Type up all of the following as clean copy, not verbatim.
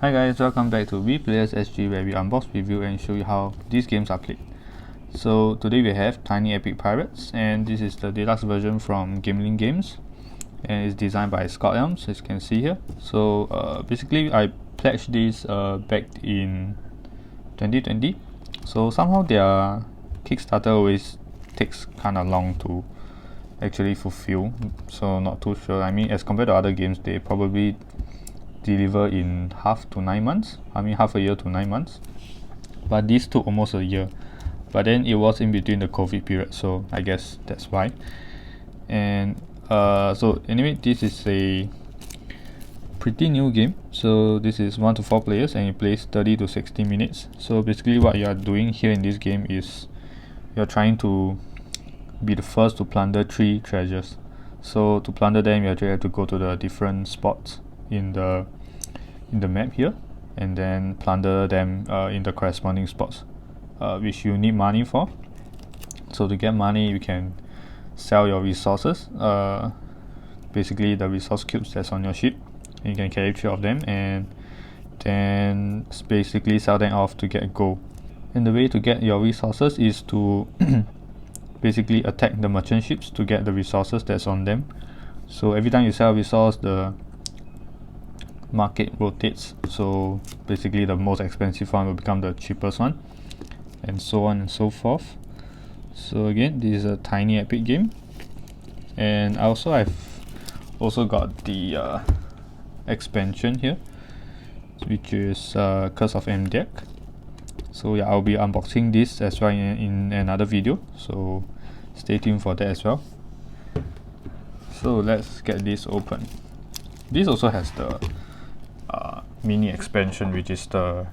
Hi guys, welcome back to WePlayers SG, where we unbox, review and show you how these games are played. So today we have Tiny Epic Pirates, and this is the deluxe version from Gamelyn Games, and it's designed by Scott Elms, as you can see here. So basically I pledged this back in 2020. So somehow their Kickstarter always takes kind of long to actually fulfill, so not too sure. I mean, as compared to other games, they probably deliver in half a year to 9 months, but this took almost a year. But then it was in between the COVID period, so I guess that's why. And so anyway, this is a pretty new game. So this is 1 to 4 players, and it plays 30 to 60 minutes. So basically what you are doing here in this game is you're trying to be the first to plunder 3 treasures. So to plunder them, you actually have to go to the different spots in the map here, and then plunder them in the corresponding spots, which you need money for. So to get money, you can sell your resources, basically the resource cubes that's on your ship. You can carry 3 of them, and then basically sell them off to get gold. And the way to get your resources is to basically attack the merchant ships to get the resources that's on them. So every time you sell a resource, the market rotates, so basically the most expensive one will become the cheapest one, and so on and so forth. So again, this is a tiny epic game, and I've also got the expansion here, which is Curse of Mdeck. So yeah, I'll be unboxing this as well in another video, so stay tuned for that as well. So let's get this open. This also has the mini expansion, which is the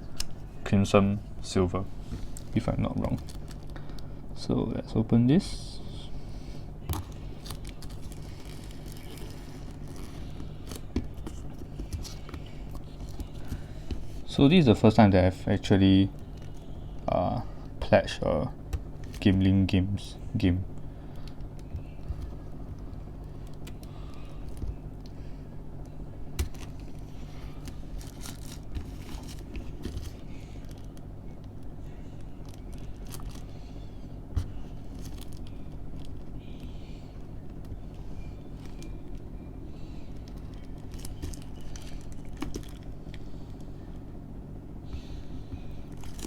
Crimsom Silver, if I'm not wrong. So let's open this. So this is the first time that I've actually pledged a Gamelyn Games game.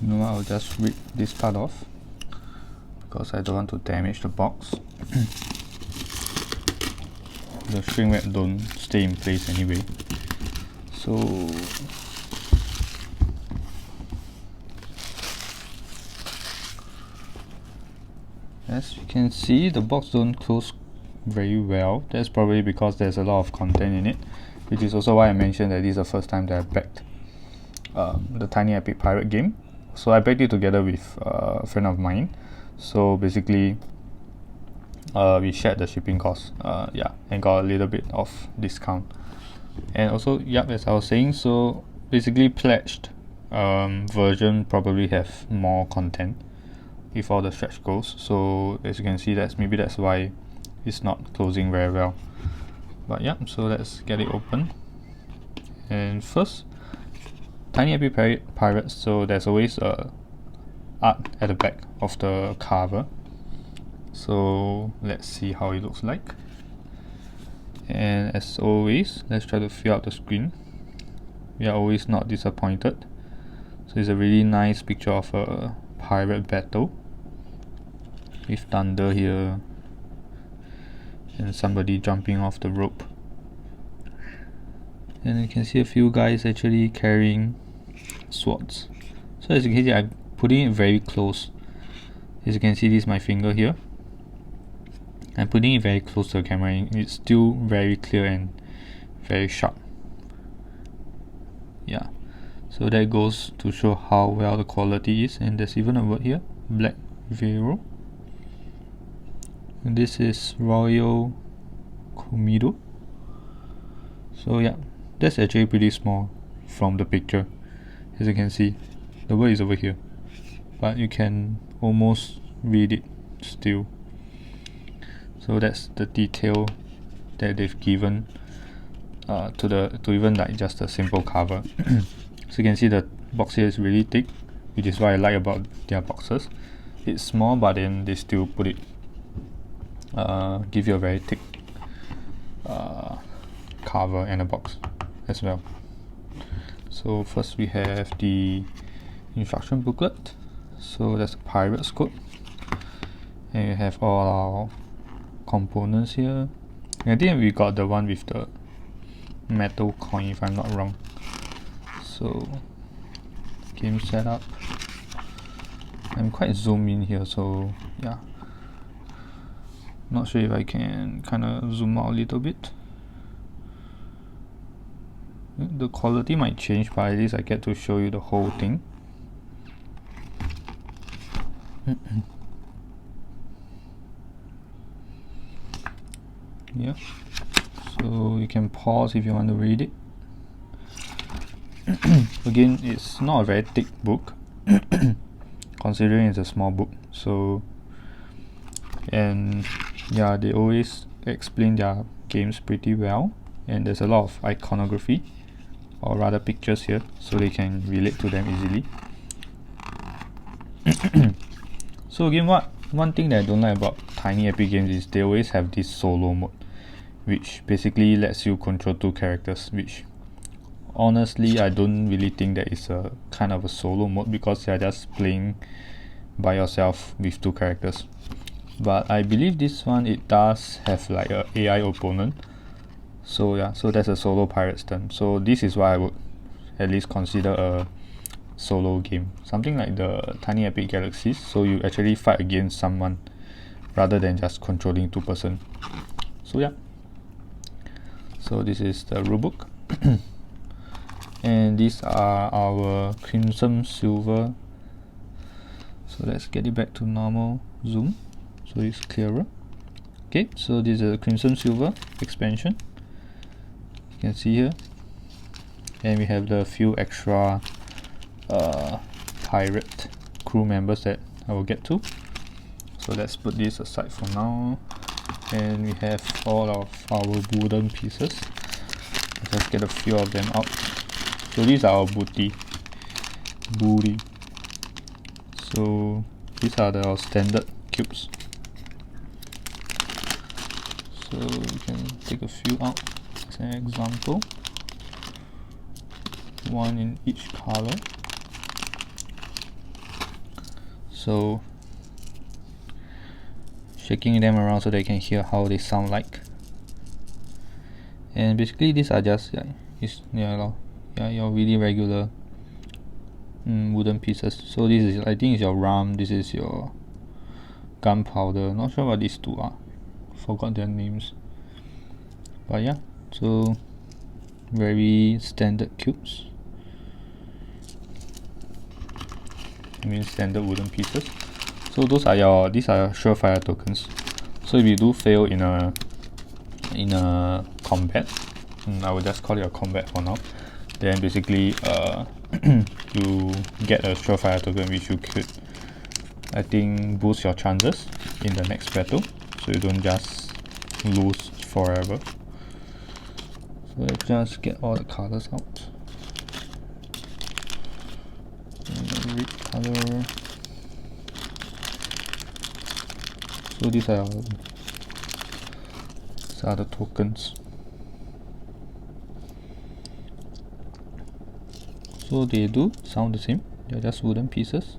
You know what, I'll just rip this part off because I don't want to damage the box. The shrink wrap don't stay in place anyway. So as you can see, the box don't close very well. That's probably because there's a lot of content in it, which is also why I mentioned that this is the first time that I backed the Tiny Epic Pirate game. So I backed it together with a friend of mine. So basically we shared the shipping cost, and got a little bit of discount. And also, as I was saying, so basically pledged version probably have more content with all the stretch goals. So as you can see, maybe that's why it's not closing very well. But yeah, so let's get it open. And first, Tiny Epic Pirates, so there's always art at the back of the cover. So let's see how it looks like. And as always, let's try to fill out the screen. We are always not disappointed. So it's a really nice picture of a pirate battle with thunder here and somebody jumping off the rope. And you can see a few guys actually carrying swords. So as you can see, I'm putting it very close. As you can see, this is my finger here. I'm putting it very close to the camera, and it's still very clear and very sharp. Yeah, so that goes to show how well the quality is. And there's even a word here, Black Vero. And this is Royal Komido. So yeah, that's actually pretty small from the picture. As you can see, the word is over here, but you can almost read it still. So that's the detail that they've given to even like just a simple cover. So you can see the box here is really thick, which is what I like about their boxes. It's small, but then they still put it, give you a very thick cover and a box as well. So first we have the instruction booklet. So that's a pirate's code, and you have all our components here. And I think we got the one with the metal coin, if I'm not wrong. So game setup. I'm quite zoomed in here, so yeah. Not sure if I can kind of zoom out a little bit. The quality might change, but at least I get to show you the whole thing. Yeah, so you can pause if you want to read it. Again, it's not a very thick book considering it's a small book. So, and yeah, they always explain their games pretty well, and there's a lot of iconography, or rather pictures here, so they can relate to them easily. So again, one thing that I don't like about Tiny Epic Games is they always have this solo mode, which basically lets you control 2 characters, which honestly I don't really think that is a kind of a solo mode, because you're just playing by yourself with 2 characters. But I believe this one, it does have like a AI opponent. So yeah, so that's a solo pirate's turn. So this is why I would at least consider a solo game, something like the Tiny Epic Galaxies, so you actually fight against someone rather than just controlling 2 person. So yeah, so this is the rulebook. And these are our Crimsom silver. So let's get it back to normal zoom so it's clearer. Okay, so this is a Crimsom silver expansion, you can see here, and we have the few extra pirate crew members that I will get to. So let's put this aside for now, and we have all of our wooden pieces. Let's get a few of them out. So these are our booty. So these are our standard cubes. So we can take a few out as an example, one in each color. So shaking them around so they can hear how they sound like. And basically these are just your really regular wooden pieces. So this is, I think, is your rum, this is your gunpowder. Not sure what these two are, forgot their names. But yeah, so very standard cubes. I mean standard wooden pieces. So these are your Surefire tokens. So if you do fail in a combat, I will just call it a combat for now, then basically you get a Surefire token which you could, I think, boost your chances in the next battle, so you don't just lose forever. So let's just get all the colors out. And the red color. So these are the tokens. So they do sound the same, they're just wooden pieces.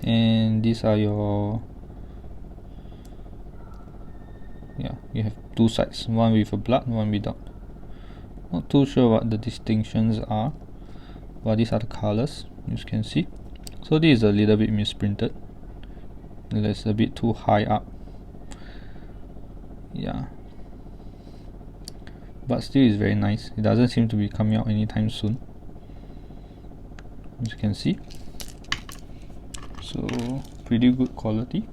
And these are your, you have 2 sides, one with a blood, one without. Not too sure what the distinctions are, but these are the colors you can see. So this is a little bit misprinted, it's a bit too high up, yeah, but still is very nice. It doesn't seem to be coming out anytime soon, as you can see. So pretty good quality.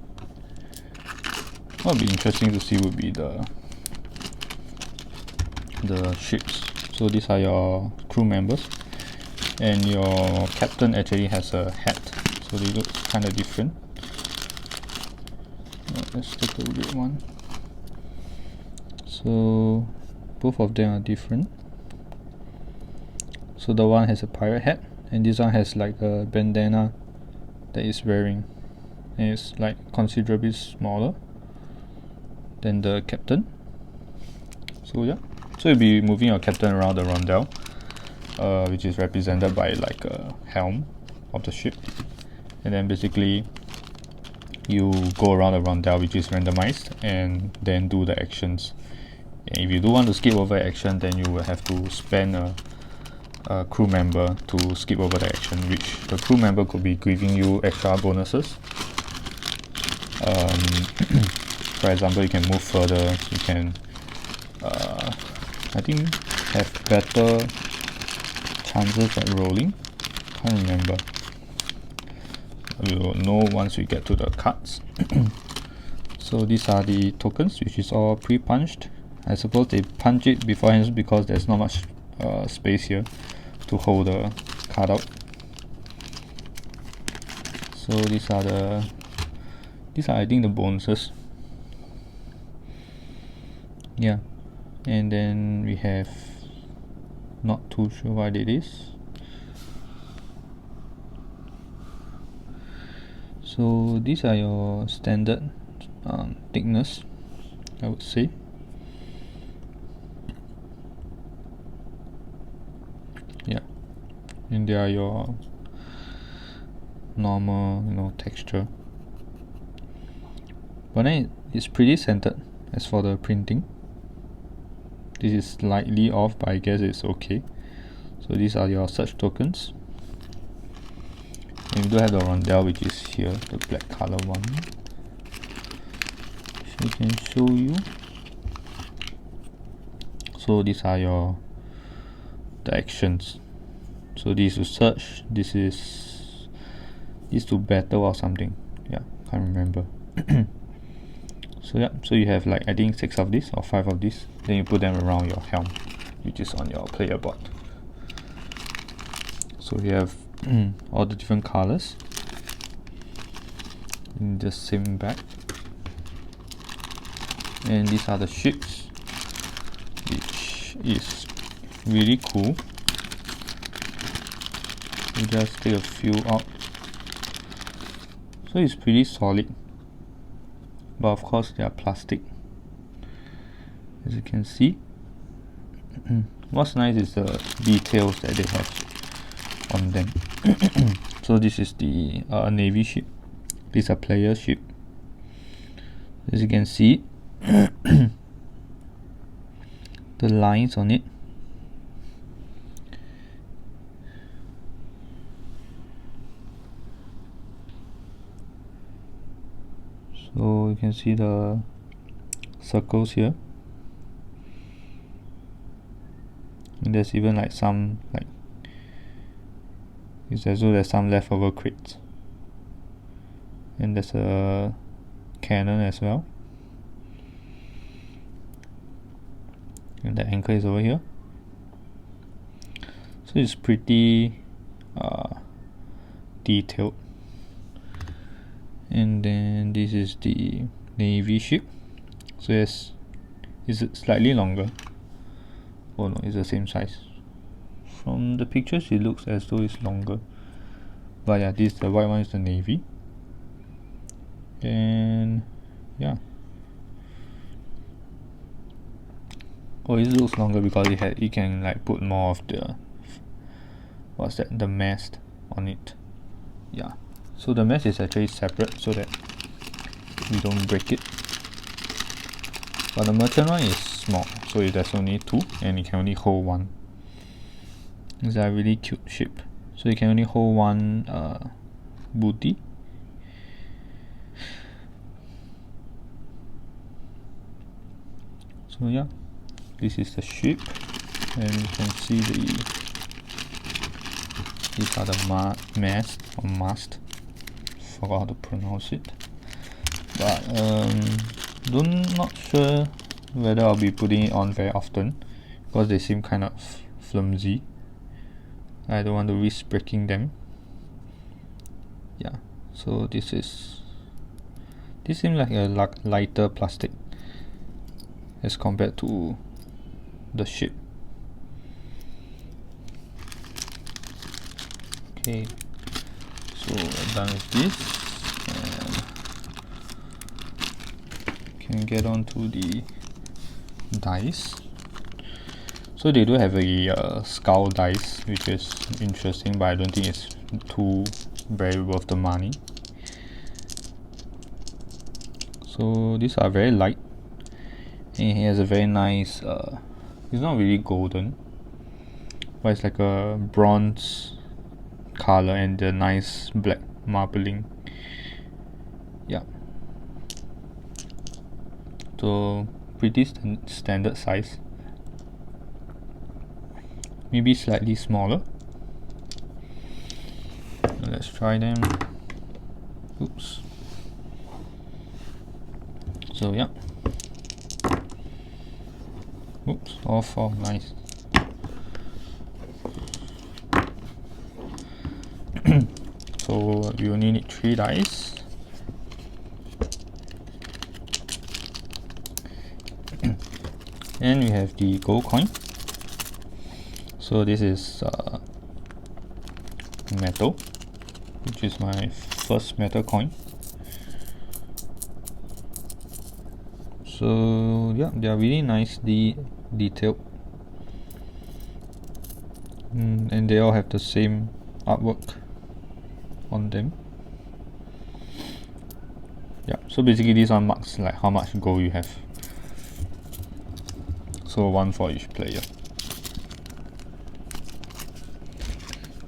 What would be interesting to see would be the ships. So these are your crew members, and your captain actually has a hat, so they look kind of different. Let's take the red one. So both of them are different. So the one has a pirate hat, and this one has like a bandana that is wearing, and it's like considerably smaller than the captain. So yeah, so you'll be moving your captain around the Rondell, which is represented by like a helm of the ship, and then basically you go around the Rondell, which is randomized, and then do the actions. And if you do want to skip over action, then you will have to spend a crew member to skip over the action, which the crew member could be giving you extra bonuses. For example, you can move further, you can I think have better chances at rolling. Can't remember. We will know once we get to the cards. So these are the tokens, which is all pre-punched. I suppose they punch it beforehand because there's not much space here to hold the card out. So these are I think the bonuses. Yeah, and then we have, not too sure what it is. So these are your standard thickness, I would say. Yeah, and they are your normal, texture. But then it's pretty centered. As for the printing, this is slightly off, but I guess it's okay. So these are your search tokens. And we do have the Rondell, which is here, the black color one. So I can show you. So these are the actions. So this is to search, this to battle or something. Yeah, can't remember. So yeah, so you have like I think 6 of these or 5 of these. Then you put them around your helm, which is on your player board. So you have all the different colors in the same bag. And these are the ships, which is really cool. You just take a few out. So it's pretty solid, but of course they are plastic, as you can see. What's nice is the details that they have on them. So this is the navy ship. These are player ship. As you can see, the lines on it. So you can see the circles here, and there's even like some it's as though there's some leftover crates, and there's a cannon as well, and the anchor is over here. So it's pretty detailed. And then this is the navy ship. So yes, is it slightly longer? Oh no, it's the same size. From the pictures it looks as though it's longer, but yeah, the white one is the navy. And yeah, oh, it looks longer because it can like put more of the the mast on it. Yeah, so the mast is actually separate so that we don't break it. But the merchant one is small, so there's only 2 and it can only hold 1. It's a really cute ship. So you can only hold 1 booty. So yeah, this is the ship, and you can see these are the mast. Forgot how to pronounce it. But not sure whether I'll be putting it on very often because they seem kind of flimsy. I don't want to risk breaking them. Yeah, so this seems like a lighter plastic as compared to the ship. Okay, so we're done with this, and can get on to the dice. So they do have a skull dice, which is interesting, but I don't think it's too very worth the money. So these are very light, and he has a very nice, it's not really golden, but it's like a bronze color and the nice black marbling. Yeah, so pretty standard size, maybe slightly smaller. Let's try them. Oops. So yeah, oops, all four, nice. So we only need 3 dice. And we have the gold coin. So this is metal, which is my first metal coin. So yeah, they are really nicely detailed, and they all have the same artwork on them. Yeah, so basically these are marks like how much gold you have. So 1 for each player.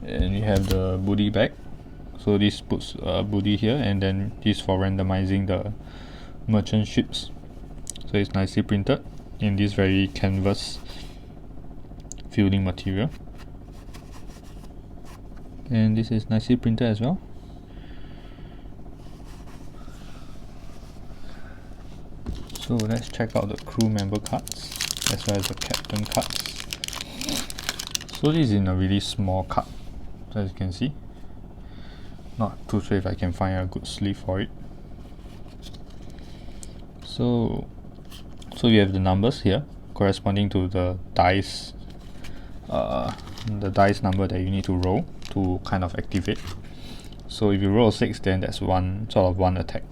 And you have the booty bag. So this puts booty here, and then this for randomizing the merchant ships. So it's nicely printed in this very canvas fielding material. And this is nicely printed as well. So let's check out the crew member cards as well as the captain cards. So this is in a really small card, as you can see. Not too sure if I can find a good sleeve for it. So we have the numbers here corresponding to the dice number that you need to roll to kind of activate. So if you roll 6, then that's one attack.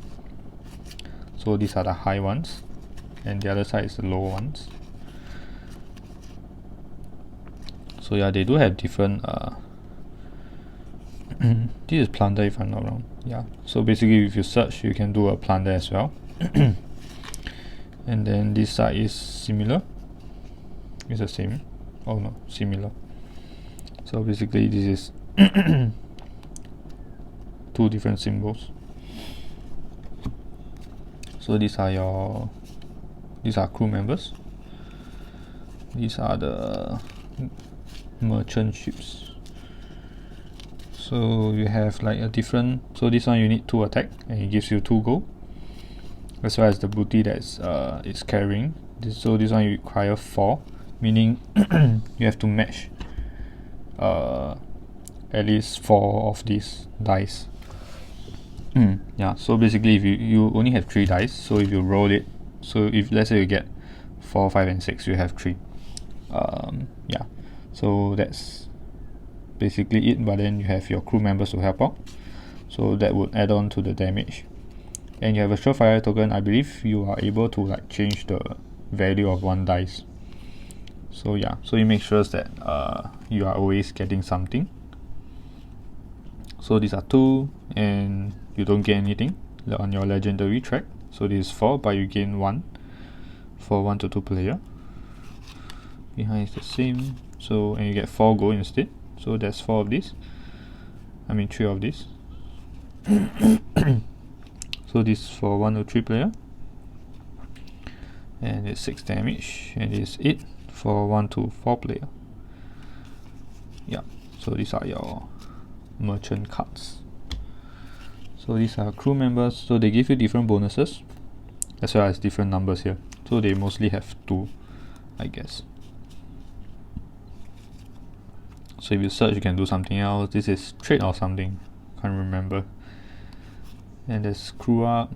So these are the high ones, and the other side is the low ones. So yeah, they do have different this is plunder if I'm not wrong. Yeah, so basically if you search, you can do a plunder as well. And then this side is similar, it's the same, oh no, similar. So basically this is 2 different symbols. So these are crew members. These are the merchant ships. So you have like a different, so this one you need 2 attack and it gives you 2 gold, as well as the booty that's it's carrying. So this one you require 4, meaning you have to match at least 4 of these dice. Yeah, so basically if you only have 3 dice, so if you roll it, so if let's say you get 4, 5 and 6, you have 3. Yeah, so that's basically it, but then you have your crew members to help out, so that would add on to the damage. And you have a Surefire token. I believe you are able to like change the value of 1 dice. So yeah, so you make sure that you are always getting something. So these are 2, and you don't get anything on your legendary track. So this is 4, but you gain 1 for 1 to 2 player. Behind is the same, so and you get 4 gold instead. So that's 4 of these. I mean 3 of these. So this is for 1 to 3 player, and it's 6 damage, and it's 8 for 1 to 4 player. Yeah, so these are your merchant cards. So these are crew members, so they give you different bonuses as well as different numbers here. So they mostly have 2, I guess. So if you search, you can do something else. This is trade or something, can't remember. And there's crew up.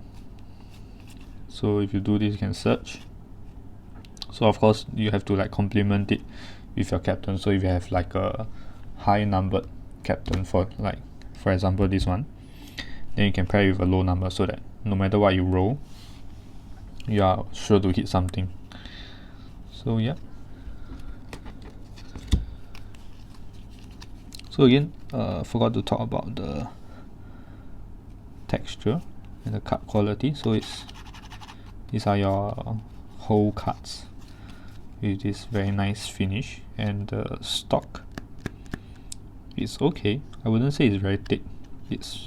So if you do this, you can search. So of course you have to like complement it with your captain. So if you have like a high numbered captain for example this one, then you can pair it with a low number so that no matter what you roll, you are sure to hit something. So yeah. So again, forgot to talk about the texture and the card quality. So these are your whole cards with this very nice finish, and the stock is okay. I wouldn't say it's very thick,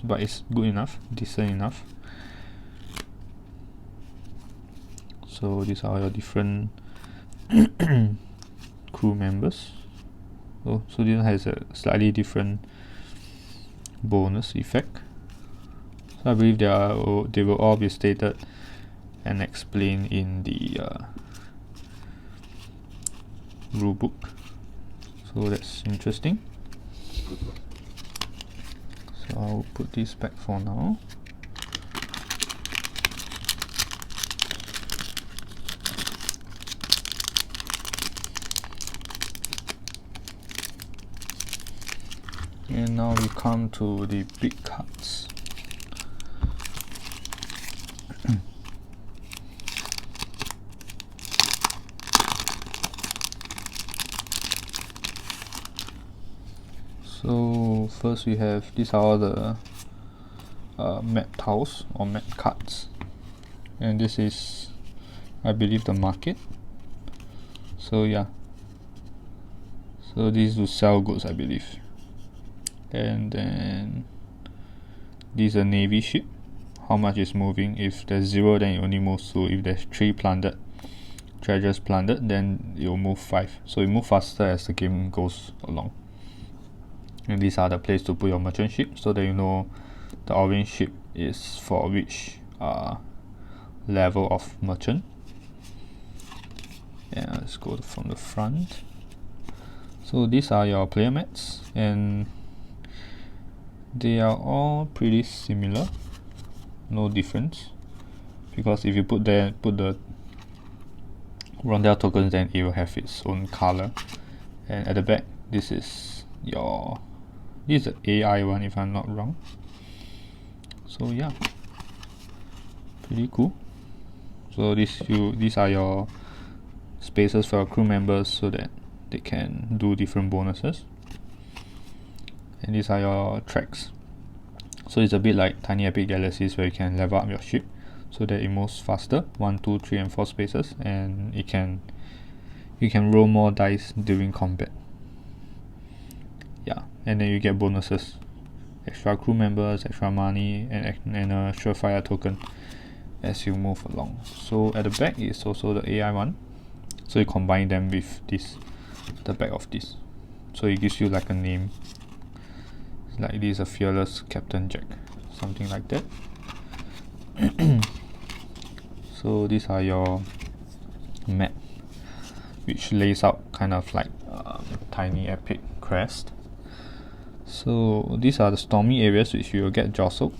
but it's good enough, decent enough. So these are your different crew members. So this one has a slightly different bonus effect. So I believe they will all be stated and explained in the rulebook. So that's interesting. So I'll put this back for now. And now we come to the big cards. So first we have, these are all the map tiles or map cards, and this is, I believe, the market. So yeah, so these will sell goods, I believe. And then this is a navy ship. How much is moving? If there's 0, then it only moves 2. If there's 3 plundered treasures plundered, then it will move 5. So it moves faster as the game goes along. And these are the place to put your merchant ship, so that you know the orange ship is for which level of merchant. Yeah, let's go from the front. So these are your player mats, and they are all pretty similar, no difference, because if you put the Rondell tokens, then it will have its own color. And at the back, this is the AI one, if I'm not wrong. So yeah, pretty cool. So these are your spaces for your crew members so that they can do different bonuses. And these are your tracks. So it's a bit like Tiny Epic Galaxies, where you can level up your ship so that it moves faster, 1, 2, 3 and 4 spaces, and you can roll more dice during combat. Yeah, and then you get bonuses, extra crew members, extra money, and a Surefire token as you move along. So at the back is also the AI one, so you combine them with the back of this, so it gives you like a name. Like this is a fearless Captain Jack, something like that. So these are your map, which lays out kind of like Tiny Epic crest. So these are the stormy areas which you will get jostled.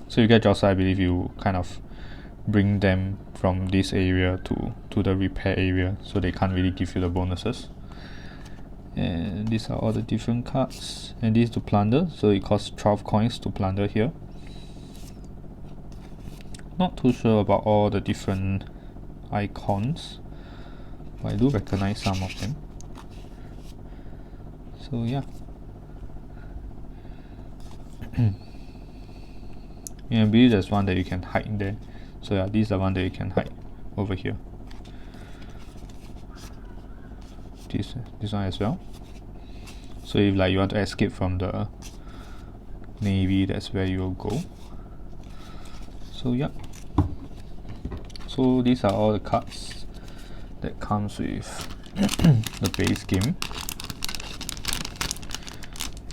So you get jostled, I believe you kind of bring them from this area to the repair area, so they can't really give you the bonuses. And these are all the different cards, and this is to plunder, so it costs 12 coins to plunder here. Not too sure about all the different icons, but I do recognize some of them. So yeah. Yeah, I believe there's one that you can hide there. So yeah, this is the one that you can hide over here. This one as well. So if like you want to escape from the navy, that's where you will go. So yeah. So these are all the cards that comes with the base game.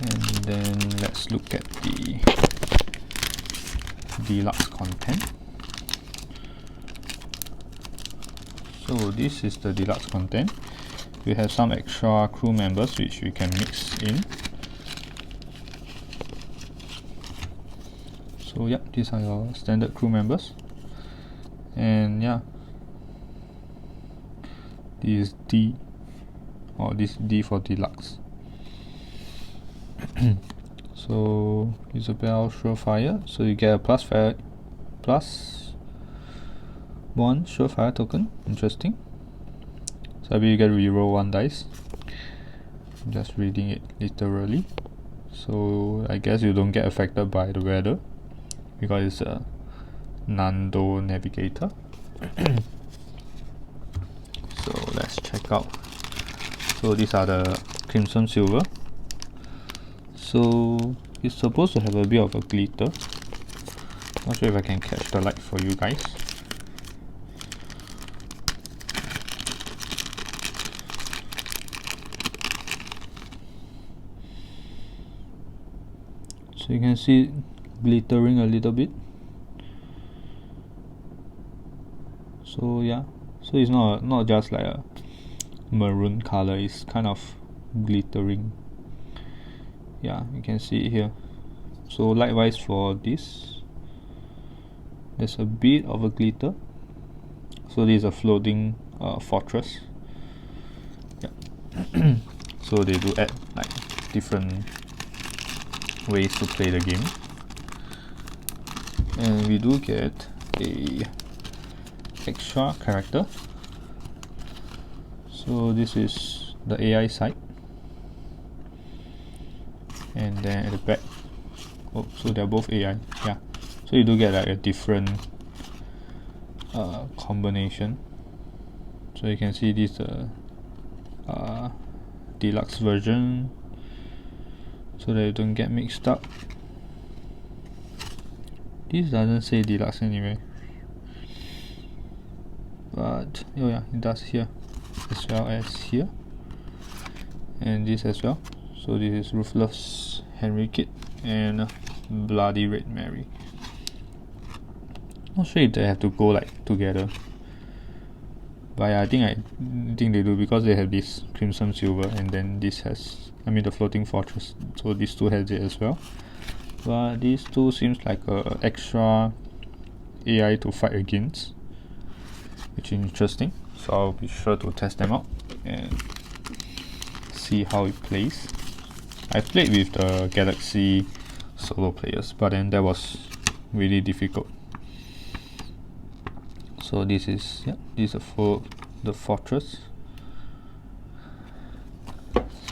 And then let's look at the deluxe content. So this is the deluxe content. We have some extra crew members which we can mix in. So yeah, these are your standard crew members. And yeah, this is D, or this D for deluxe. So Isabel Surefire, so you get a +1 Surefire token. Interesting. So I bet you get to reroll 1 dice. I'm just reading it literally. So I guess you don't get affected by the weather because it's a Nando navigator. So let's check out. So these are the Crimsom silver. So it's supposed to have a bit of a glitter. Not sure if I can catch the light for you guys. So you can see it glittering a little bit. So yeah, so it's not just like a maroon color, it's kind of glittering. Yeah, you can see it here. So likewise for this, there's a bit of a glitter. So this is a floating fortress. Yeah. So they do add like different ways to play the game, and we do get a extra character. So this is the AI side, and then at the back, oh, so they're both AI. Yeah, so you do get like a different combination. So you can see this deluxe version, so that you don't get mixed up. This doesn't say deluxe anyway, but oh yeah, it does here as well as here, and this as well. So this is Ruthless Henry Kid and Bloody Red Mary. Not sure if they have to go like together, but yeah, I think they do, because they have this Crimson Silver, and then this has, I mean, the Floating Fortress, so these two has it as well. But these two seems like a extra AI to fight against, which is interesting. So I'll be sure to test them out and see how it plays. I played with the Galaxy solo players, but then that was really difficult. So this is, yeah, this is for the fortress.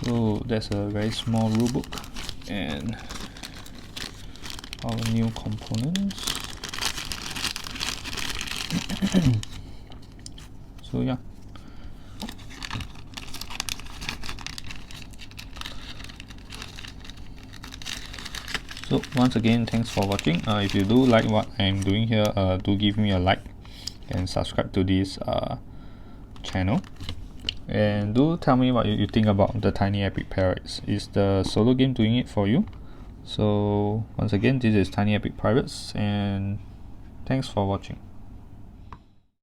So that's a very small rulebook and our new components. So yeah. So once again, thanks for watching. If you do like what I'm doing here, do give me a like and subscribe to this channel, and do tell me what you think about the Tiny Epic Pirates. Is the solo game doing it for you? So once again, this is Tiny Epic Pirates, and thanks for watching.